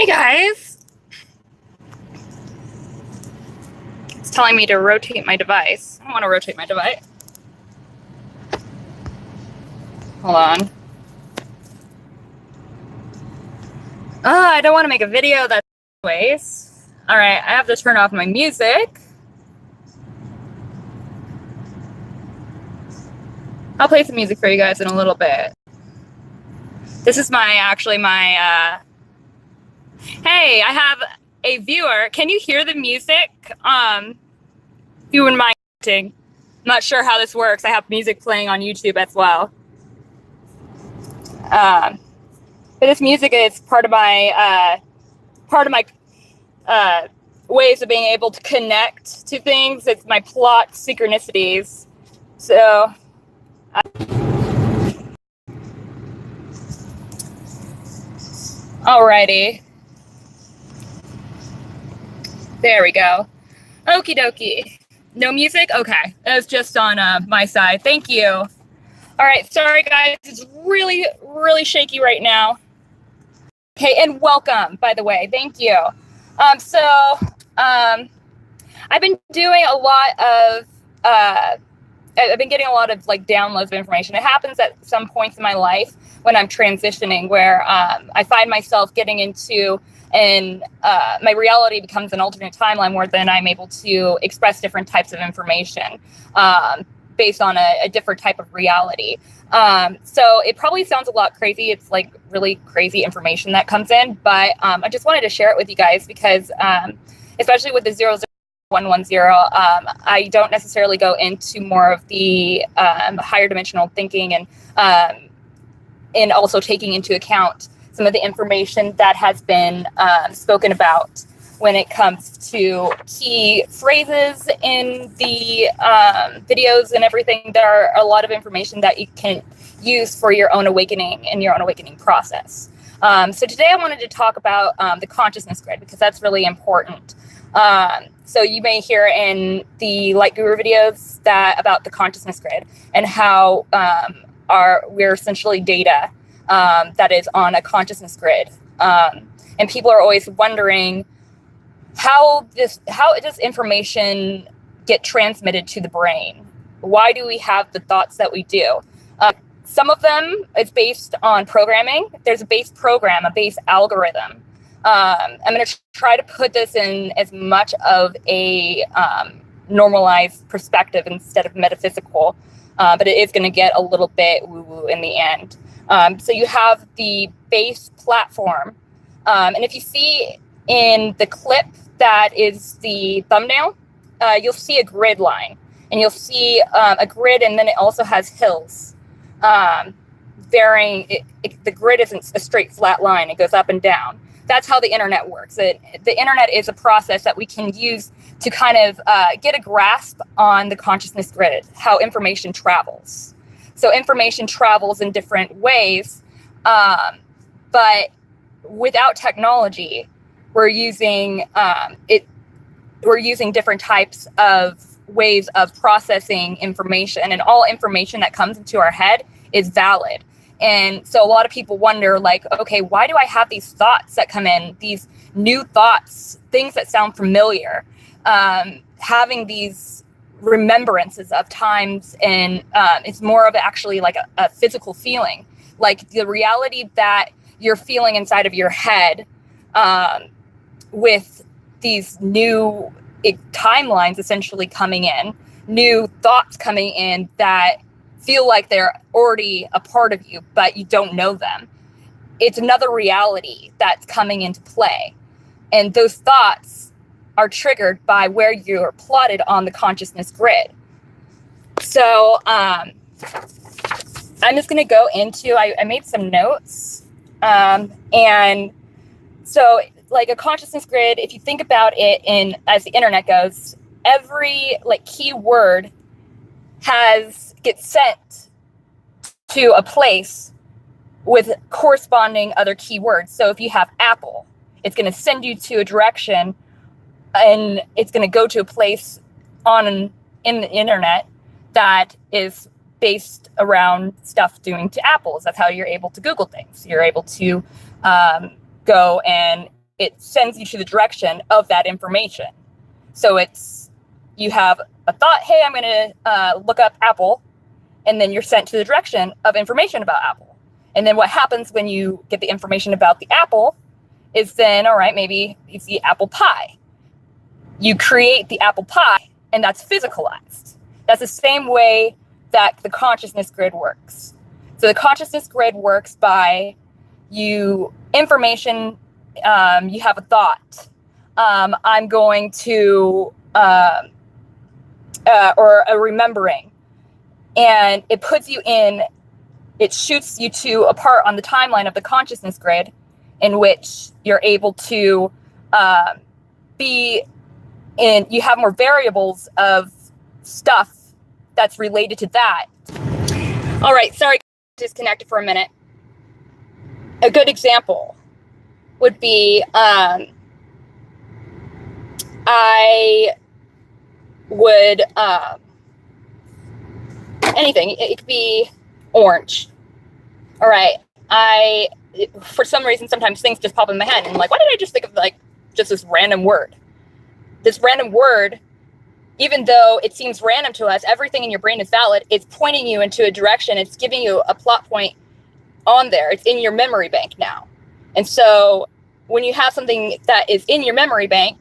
Hey guys! It's telling me to rotate my device. I don't want to rotate my device. Hold on. I don't want to make a video that's ways. Alright, I have to turn off my music. I'll play some music for you guys in a little bit. This is my hey, I have a viewer. Can you hear the music? If you wouldn't mind. I'm not sure how this works. I have music playing on YouTube as well. But this music is part of my ways of being able to connect to things. It's my plot synchronicities. So, alrighty. There we go. Okie dokie. No music? Okay. It was just on my side. Thank you. All right. Sorry, guys. It's really, really shaky right now. Okay. And welcome, by the way. Thank you. I've been doing a lot of, I've been getting a lot of like downloads of information. It happens at some points in my life when I'm transitioning where I find myself getting into and my reality becomes an alternate timeline where then I'm able to express different types of information based on a different type of reality. So it probably sounds a lot crazy. It's like really crazy information that comes in, but I just wanted to share it with you guys because especially with the 00110, I don't necessarily go into more of the higher dimensional thinking and also taking into account some of the information that has been spoken about when it comes to key phrases in the videos and everything. There are a lot of information that you can use for your own awakening and your own awakening process. So today I wanted to talk about the consciousness grid because that's really important. So you may hear in the Light Guru videos about the consciousness grid and how we're essentially data that is on a consciousness grid. And people are always wondering how does information get transmitted to the brain? Why do we have the thoughts that we do? Some of them is based on programming. There's a base program, a base algorithm. I'm going to try to put this in as much of a normalized perspective instead of metaphysical, but it is going to get a little bit woo-woo in the end. So you have the base platform, and if you see in the clip that is the thumbnail, you'll see a grid line, and you'll see a grid, and then it also has hills. The grid isn't a straight flat line. It goes up and down. That's how the internet works. The internet is a process that we can use to kind of get a grasp on the consciousness grid, how information travels. So information travels in different ways, but without technology, we're using different types of ways of processing information, and all information that comes into our head is valid. And so a lot of people wonder, like, okay, why do I have these thoughts that come in, these new thoughts, things that sound familiar, having these remembrances of times, and it's more of actually like a physical feeling, like the reality that you're feeling inside of your head with these new timelines essentially coming in, new thoughts coming in that feel like they're already a part of you, but you don't know them. It's another reality that's coming into play. And those thoughts are triggered by where you're plotted on the consciousness grid. So I'm just going to go into, I made some notes. And so like a consciousness grid, if you think about it as the internet goes, every like keyword gets sent to a place with corresponding other keywords. So if you have Apple, it's going to send you to a direction, and it's going to go to a place in the internet that is based around stuff doing to apples. That's how you're able to Google things. You're able to go and it sends you to the direction of that information. So you have a thought, hey, I'm going to look up Apple, and then you're sent to the direction of information about Apple. And then what happens when you get the information about the apple is then, all right, maybe you see apple pie. You create the apple pie, and that's physicalized. That's the same way that the consciousness grid works. So the consciousness grid works by information, you have a thought. I'm going to, or a remembering. And it puts you in, it shoots you to a part on the timeline of the consciousness grid in which you're able to be in, you have more variables of stuff that's related to that. All right, sorry, disconnected for a minute. A good example would be I would anything. It could be orange. All right, for some reason sometimes things just pop in my head and I'm like, why did I just think of like just this random word? This random word, even though it seems random to us, everything in your brain is valid. It's pointing you into a direction. It's giving you a plot point on there. It's in your memory bank now. And so when you have something that is in your memory bank,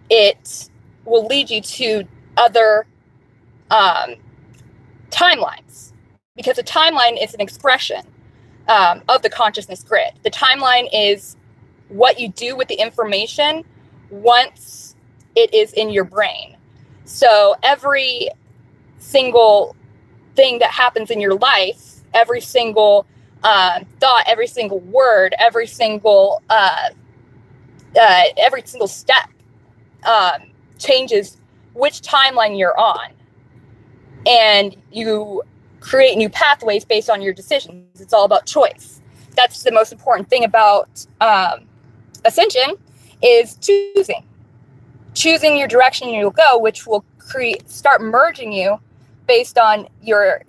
it will lead you to other timelines, because a timeline is an expression of the consciousness grid. The timeline is what you do with the information once it is in your brain. So every single thing that happens in your life, every single thought, every single word, every single step changes which timeline you're on. And you create new pathways based on your decisions. It's all about choice. That's the most important thing about ascension, is choosing your direction you'll go, which will start merging you based on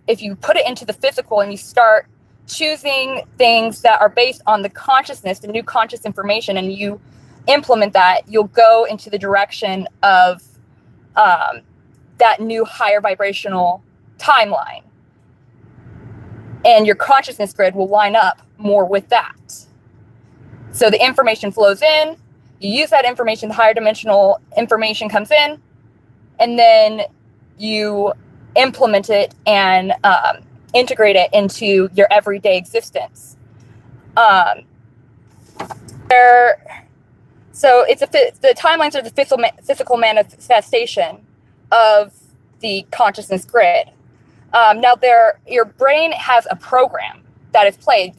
if you put it into the physical and you start choosing things that are based on the consciousness, the new conscious information, and you implement that, you'll go into the direction of that new higher vibrational timeline. And your consciousness grid will line up more with that. So the information flows in, you use that information, the higher dimensional information comes in, and then you implement it and integrate it into your everyday existence. So the timelines are the physical manifestation of the consciousness grid. Now your brain has a program that is played,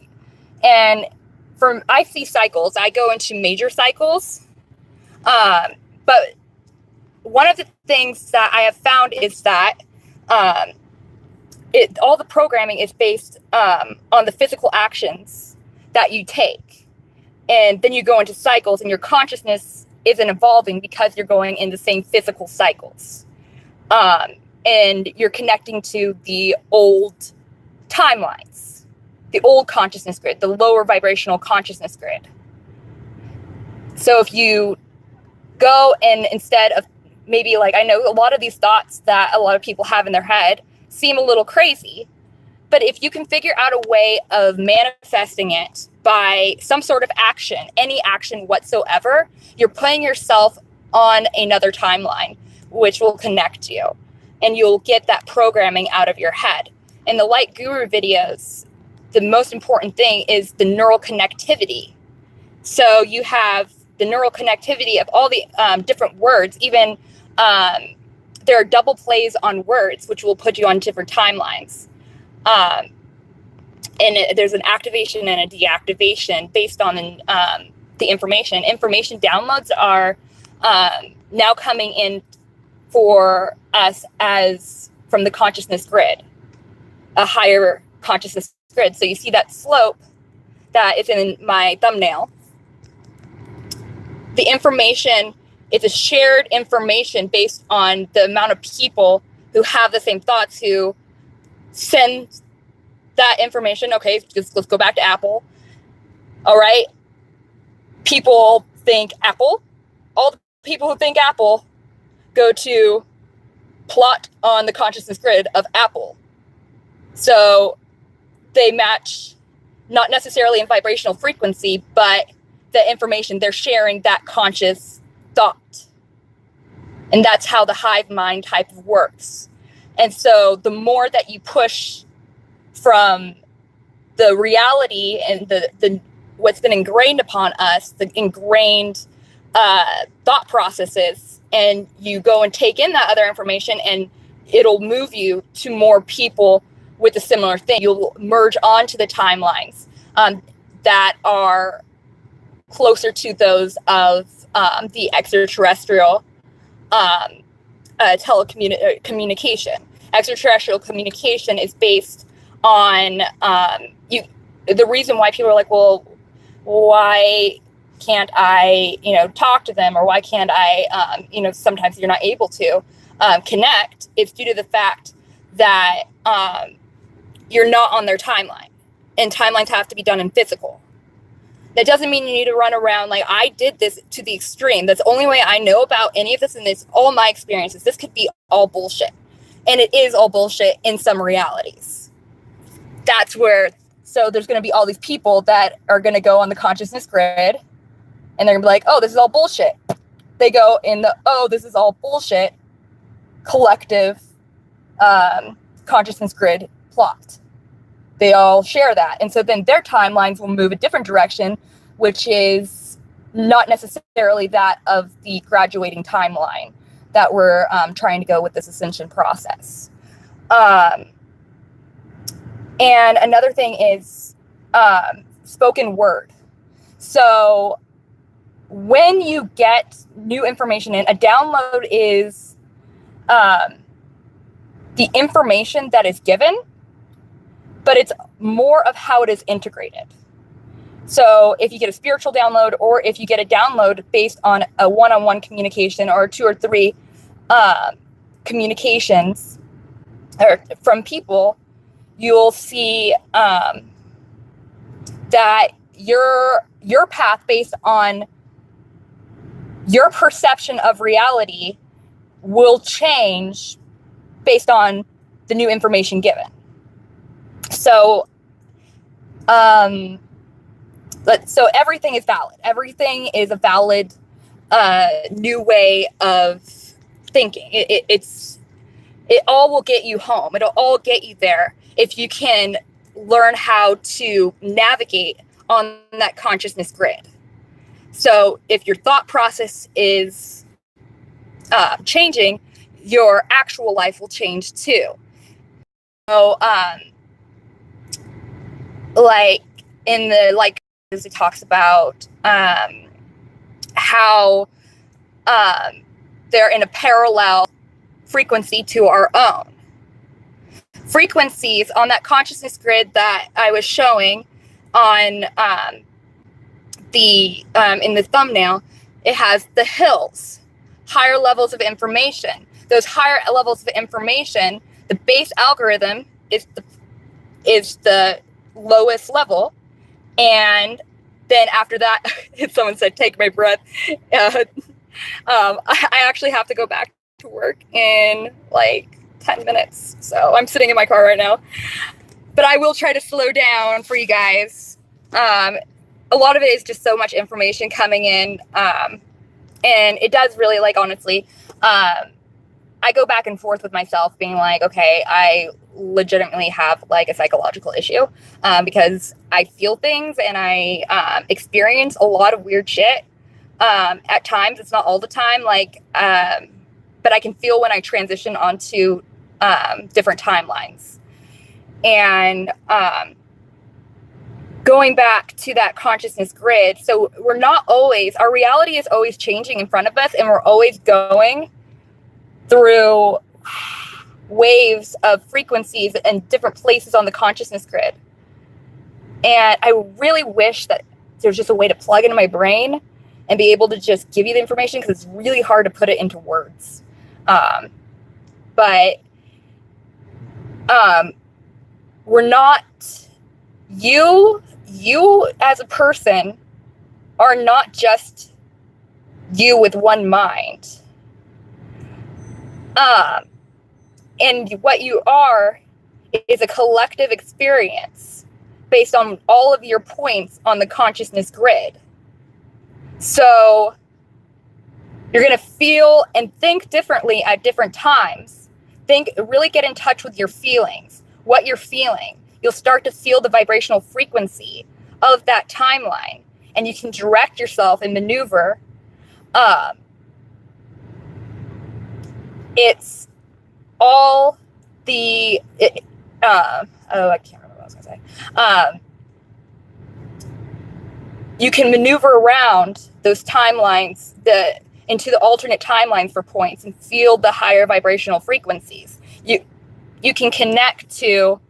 and I see cycles. I go into major cycles, but one of the things that I have found is that all the programming is based on the physical actions that you take, and then you go into cycles, and your consciousness isn't evolving because you're going in the same physical cycles. And you're connecting to the old timelines, the old consciousness grid, the lower vibrational consciousness grid. So if you go and instead of maybe, like, I know a lot of these thoughts that a lot of people have in their head seem a little crazy, but if you can figure out a way of manifesting it by some sort of action, any action whatsoever, you're putting yourself on another timeline, which will connect you. And you'll get that programming out of your head. In the Light Guru videos, the most important thing is the neural connectivity. So you have the neural connectivity of all the different words. Even there are double plays on words, which will put you on different timelines. And there's an activation and a deactivation based on the information. Information downloads are now coming in for us as from the consciousness grid, a higher consciousness grid. So you see that slope that is in my thumbnail. The information is a shared information based on the amount of people who have the same thoughts, who send that information. Okay, let's go back to Apple. All right. people think Apple. All the people who think Apple go to plot on the consciousness grid of Apple. So they match, not necessarily in vibrational frequency, but the information they're sharing, that conscious thought. And that's how the hive mind type of works. And so the more that you push from the reality and the what's been ingrained upon us, the ingrained thought processes, and you go and take in that other information, and it'll move you to more people with a similar thing. You'll merge onto the timelines that are closer to those of the extraterrestrial telecommunication. Extraterrestrial communication is based on the reason why people are like, well, why can't I, talk to them, or why can't I, sometimes you're not able to connect. It's due to the fact that you're not on their timeline, and timelines have to be done in physical. That doesn't mean you need to run around like I did this to the extreme. That's the only way I know about any of this, and it's all my experiences. This could be all bullshit. And it is all bullshit in some realities. That's where, so there's going to be all these people that are going to go on the consciousness grid, and they're going to be like, oh, this is all bullshit. They go in the, oh, this is all bullshit collective consciousness grid plot. They all share that. And so then their timelines will move a different direction, which is not necessarily that of the graduating timeline that we're trying to go with this ascension process. And another thing is spoken word. So when you get new information in, a download is the information that is given, but it's more of how it is integrated. So if you get a spiritual download, or if you get a download based on a one-on-one communication, or 2 or 3 communications or from people, you'll see that your path based on your perception of reality will change based on the new information given. So, so everything is valid. Everything is a valid new way of thinking. It all will get you home. It'll all get you there if you can learn how to navigate on that consciousness grid. So if your thought process is changing, your actual life will change too. So, like in the, like, it talks about how they're in a parallel frequency to our own. Frequencies on that consciousness grid that I was showing on in the thumbnail, it has the hills, higher levels of information. Those higher levels of information, the base algorithm is the lowest level, and then after that, someone said, "Take my breath." I actually have to go back to work in like 10 minutes, so I'm sitting in my car right now. But I will try to slow down for you guys. A lot of it is just so much information coming in, and it does really, like, honestly, I go back and forth with myself being like, okay, I legitimately have like a psychological issue because I feel things and I experience a lot of weird shit at times. It's not all the time, like, but I can feel when I transition onto different timelines. And going back to that consciousness grid, so we're not always, our reality is always changing in front of us, and we're always going through waves of frequencies and different places on the consciousness grid. And I really wish that there's just a way to plug into my brain and be able to just give you the information, because it's really hard to put it into words. But we're not, you as a person are not just you with one mind. And what you are is a collective experience based on all of your points on the consciousness grid. So you're going to feel and think differently at different times. Really get in touch with your feelings, what you're feeling. You'll start to feel the vibrational frequency of that timeline, and you can direct yourself and maneuver. It's all I can't remember what I was going to say. You can maneuver around those timelines into the alternate timelines for points and feel the higher vibrational frequencies. You can connect to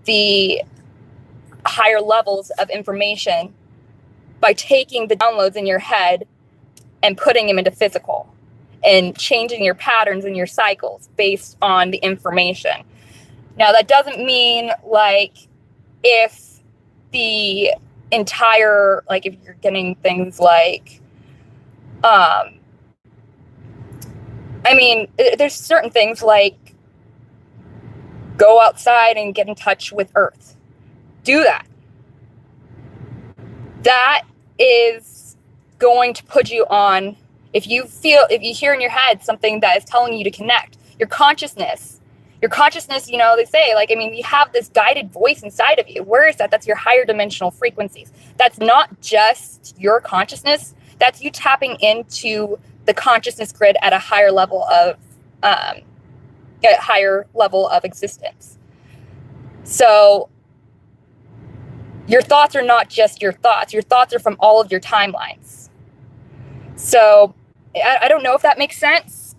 the higher levels of information by taking the downloads in your head and putting them into physical and changing your patterns and your cycles based on the information. Now, that doesn't mean like if the entire, like if you're getting things like, there's certain things like go outside and get in touch with Earth. Do that. That is going to put you on, if you hear in your head something that is telling you to connect, your consciousness, they say, like, you have this guided voice inside of you. Where is that? That's your higher dimensional frequencies. That's not just your consciousness. That's you tapping into the consciousness grid at a higher level of existence. So your thoughts are not just your thoughts. Your thoughts are from all of your timelines. So I don't know if that makes sense.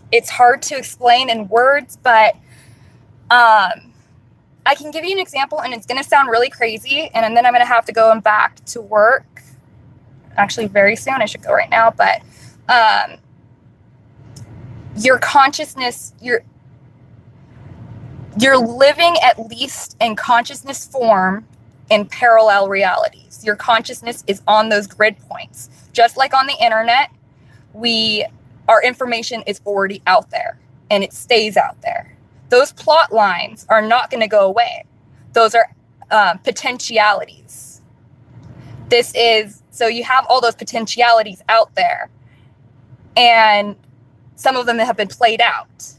It's hard to explain in words, but I can give you an example, and it's going to sound really crazy, and then I'm going to have to go back to work. Actually, very soon. I should go right now, but your consciousness, you're living at least in consciousness form in parallel realities. Your consciousness is on those grid points. Just like on the internet, our information is already out there, and it stays out there. Those plot lines are not going to go away. Those are potentialities. So you have all those potentialities out there, and some of them have been played out.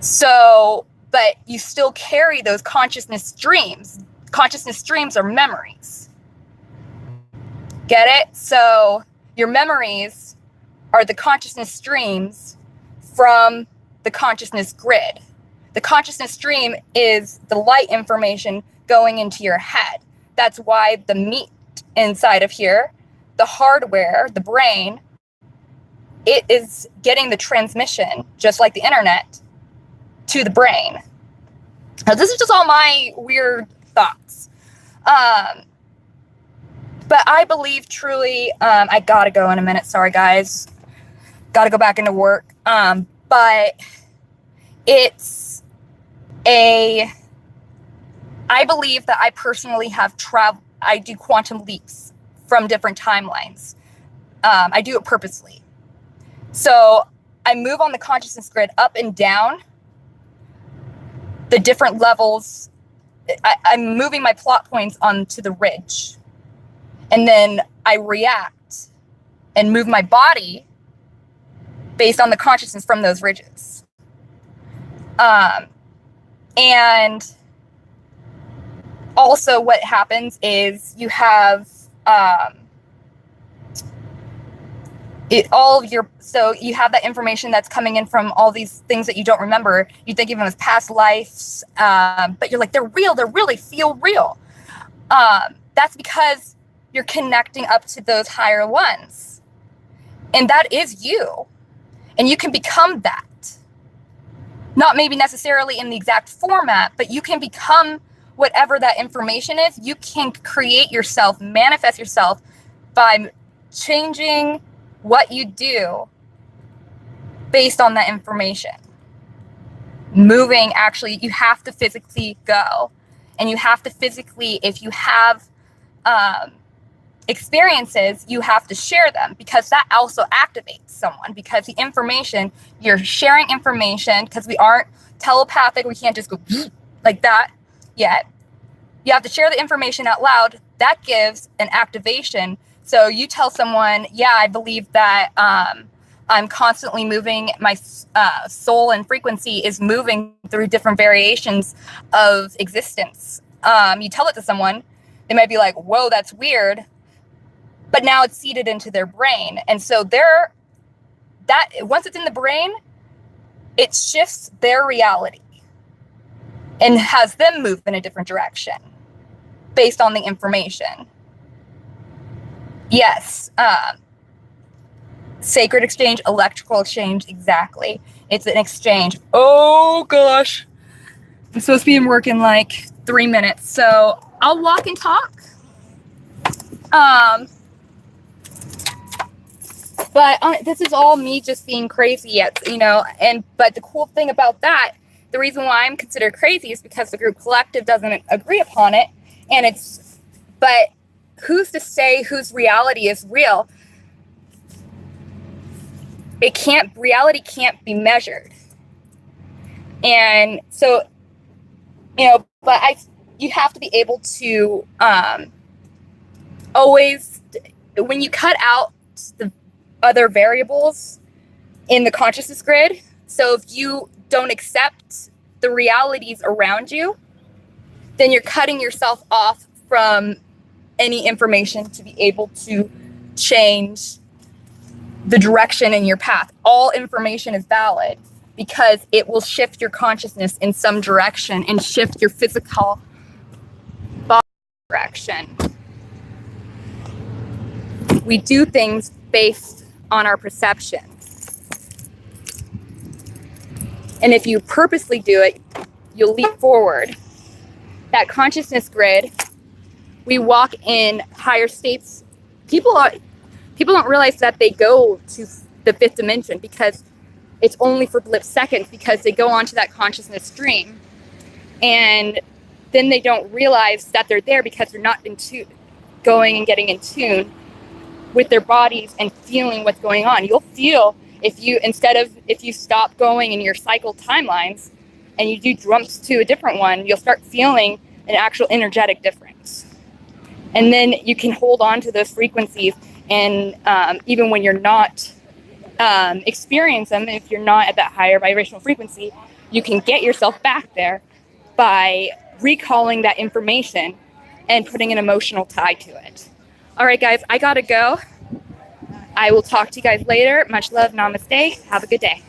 So, but you still carry those consciousness streams. Consciousness streams are memories. Get it? So your memories are the consciousness streams from the consciousness grid. The consciousness stream is the light information going into your head. That's why the meat inside of here, the hardware, the brain, it is getting the transmission, just like the internet, to the brain. Now, this is just all my weird thoughts. But I believe truly, I gotta go in a minute. Sorry, guys. Gotta go back into work. But I believe that I personally have I do quantum leaps from different timelines. I do it purposely. So I move on the consciousness grid up and down the different levels. I'm moving my plot points onto the ridge. And then I react and move my body based on the consciousness from those ridges. And also what happens is you have so you have that information that's coming in from all these things that you don't remember. You think of them as past lives, but you're like, they're real, they really feel real. That's because you're connecting up to those higher ones. And that is you. And you can become that. Not maybe necessarily in the exact format, but you can become whatever that information is. You can create yourself, manifest yourself by changing what you do based on that information. Moving, actually, you have to physically go. And you have to physically, if you have experiences, you have to share them, because that also activates someone, because the information, you're sharing information, because we aren't telepathic. We can't just go like that yet. You have to share the information out loud. That gives an activation. So you tell someone, yeah, I believe that I'm constantly moving. My soul and frequency is moving through different variations of existence. You tell it to someone, they might be like, whoa, that's weird. But now it's seeded into their brain. And so that once it's in the brain, it shifts their reality and has them move in a different direction based on the information. Yes. Sacred exchange, electrical exchange, exactly. It's an exchange. Oh gosh. I'm supposed to be in work in like 3 minutes, so I'll walk and talk. But this is all me just being crazy yet, but the cool thing about that, the reason why I'm considered crazy is because the group collective doesn't agree upon it. But who's to say whose reality is real? Reality can't be measured. And so, but you have to be able to always, when you cut out the other variables in the consciousness grid, so if you don't accept the realities around you, then you're cutting yourself off from any information to be able to change the direction in your path. All information is valid because it will shift your consciousness in some direction and shift your physical body direction. We do things based on our perception. And if you purposely do it, you'll leap forward. That consciousness grid, we walk in higher states. People don't realize that they go to the fifth dimension because it's only for blip seconds, because they go onto that consciousness stream. And then they don't realize that they're there because they're not going and getting in tune with their bodies and feeling what's going on. You'll feel if you stop going in your cycle timelines and you do jumps to a different one, you'll start feeling an actual energetic difference. And then you can hold on to those frequencies, and even when you're not experience them, if you're not at that higher vibrational frequency, you can get yourself back there by recalling that information and putting an emotional tie to it. All right, guys, I gotta go. I will talk to you guys later. Much love. Namaste. Have a good day.